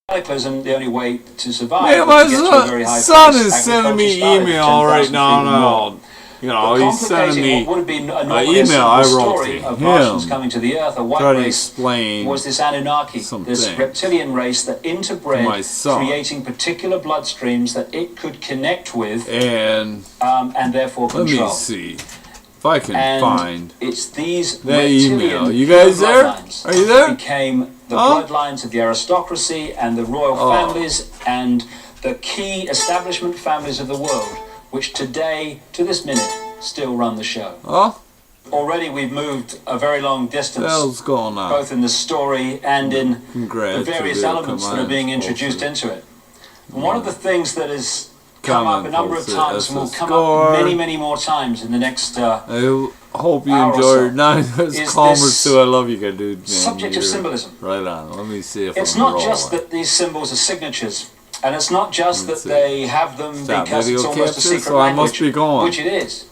cataclysm, the only way to survive Man, was to get to a very high son place. is sending me Agriculture started email right 10,000 now. feet and more. You know, he's sending me what would have been an normally email I simple wrote story to of Martians him. coming to the Earth, a white Try to race, explain was this Anunnaki, this reptilian race that interbred, creating particular bloodstreams that it could connect with and therefore control. Let me see if I can find it's these that email. You guys there? Are you there? Became the bloodlines of the aristocracy and the royal families and the key establishment families of the world, which today, to this minute, still run the show. Already we've moved a very long distance, both in the story and in the various elements that are being introduced into it. And one of the things that has come up a number of times and will come up many, many more times in the next I hope you enjoyed. Not as calmers too. I love you guys, dude. Subject of symbolism. Right on. Let me see if it's not just that these symbols are signatures, and it's not just that they have them because it's almost a secret language, which it is.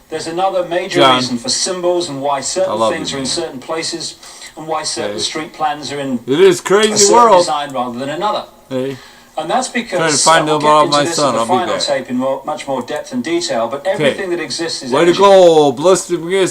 There's another major reason for symbols and why certain things are in certain places and why certain street plans are in a certain design rather than another. And that's because we'll get into this in the final tape in much more depth and detail, but everything that exists is energy. Way to go, Ballistic. When you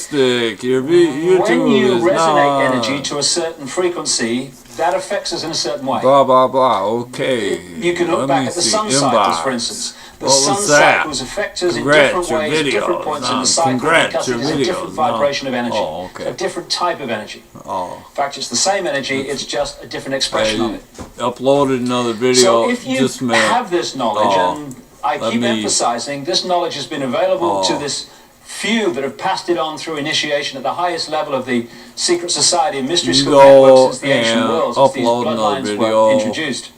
resonate energy to a certain frequency, that affects us in a certain way. Blah, blah, blah. Okay. You can look back at the sun cycles, for instance. The sun cycles affect us in different ways, different points in the cycle, because it is a different vibration of energy, a different type of energy. In fact, it's the same energy, it's just a different expression of it. Uploaded another video. So if you have this knowledge, and I keep emphasizing, this knowledge has been available to this few that have passed it on through initiation at the highest level of the secret society and mystery school network since the ancient world, since these bloodlines were introduced.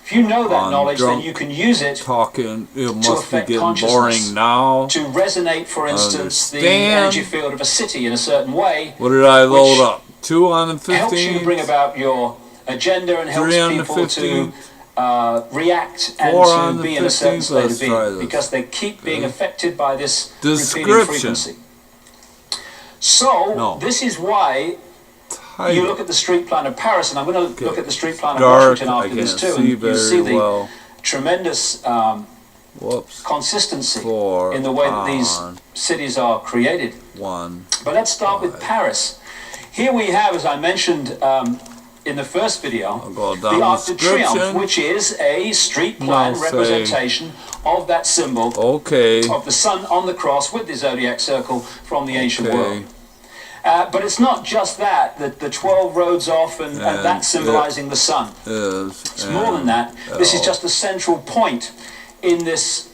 If you know that knowledge, then you can use it to affect consciousness, to resonate, for instance, the energy field of a city in a certain way. What did I load up? 2 on the 15? Helps you bring about your agenda and helps people to react and to be in a certain state of being, because they keep being affected by this repeating frequency. So, this is why you look at the street plan of Paris, and I'm going to look at the street plan of Washington after this too, and you see the tremendous consistency in the way that these cities are created. But let's start with Paris. Here we have, as I mentioned in the first video, the Arc de Triomphe, which is a street plan representation of that symbol of the sun on the cross with the zodiac circle from the ancient world. But it's not just that, the 12 roads off and that symbolizing the sun. It's more than that. This is just a central point in this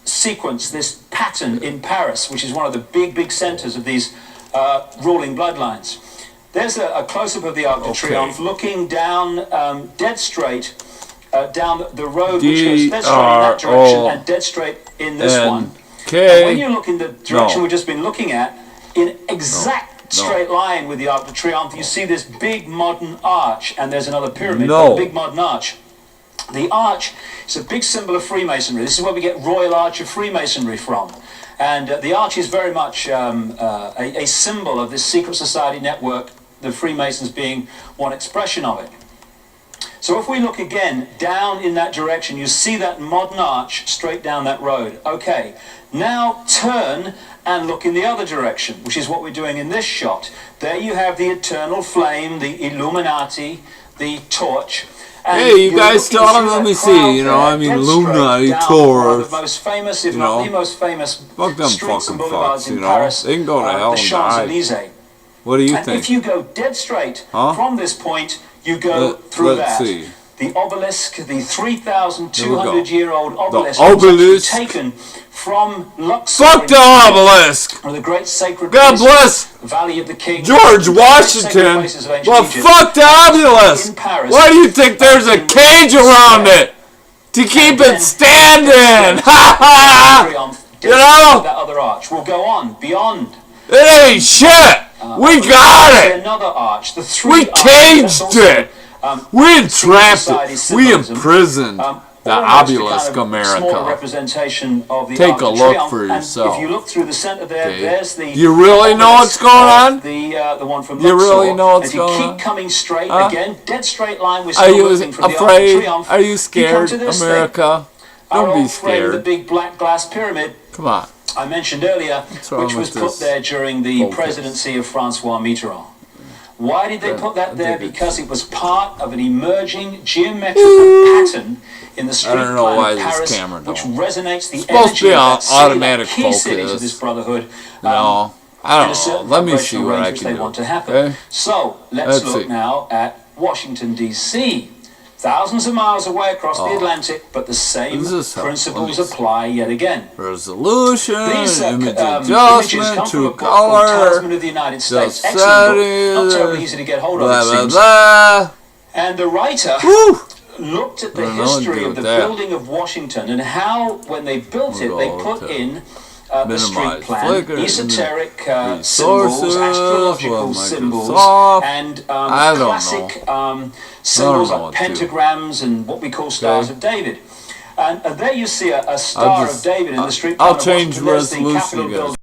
sequence, this pattern in Paris, which is one of the big centers of these ruling bloodlines. There's a close-up of the Arc de Triomphe looking down dead straight down the road which goes dead straight in that direction and dead straight in this one. And when you look in the direction we've just been looking at, in exact straight line with the Arc de Triomphe, you see this big modern arch, and there's another pyramid, a big modern arch. The arch is a big symbol of Freemasonry. This is where we get Royal Arch of Freemasonry from. And the arch is very much a symbol of this secret society network, the Freemasons being one expression of it. So if we look again down in that direction, you see that modern arch straight down that road. Okay, now turn and look in the other direction, which is what we're doing in this shot. There you have the eternal flame, the Illuminati, the torch. Hey, you guys still on? Let me see. You know, I mean, Illuminati, Torch. The most famous, if not the most famous, streets and boulevards in Paris. They can go to hell the Champs-Elysees. What do you think? And if you go dead straight from this point, you go through that. See. The obelisk, the 3,200-year-old obelisk, was taken from Luxor. Fuck the obelisk! Or the great sacred God bless Valley of the King, George Washington. Well, fuck the obelisk! Why do you think there's a cage around it? To keep it standing! Ha ha! You know? That other arch will go on beyond. It ain't shit! We got it! Another arch. The we caged it! We entrapped it. We imprisoned. The obelisk America. Representation of the Take a look for yourself. And if you look through the center there, there's the. You really know what's going on? The one from You really know what's going on? If you keep coming straight again, dead straight line. We're still moving from the Arc de Triomphe. Are you scared, America? Don't be scared. The big black glass pyramid. Come on. I mentioned earlier, which was put there during the presidency of Francois Mitterrand. Why did they put that there? Because it was part of an emerging geometrical pattern in the street plan of Paris, which resonates the energy of that key cities of this brotherhood. No, I don't know. Let me see what I can do. Want to happen. So let's look now at Washington, D.C. Thousands of miles away across the Atlantic, but the same principles apply yet again. Resolution, These image images come from a book called Talisman of the United States. Excellent book, not terribly easy to get hold of, it seems. And the writer looked at the history of the building of Washington and how, when they built it, they put in the street plan, esoteric symbols, astrological symbols, and classic symbols like pentagrams and what we call stars of David. And there you see a star of David in the street plan. I'll change resolution again.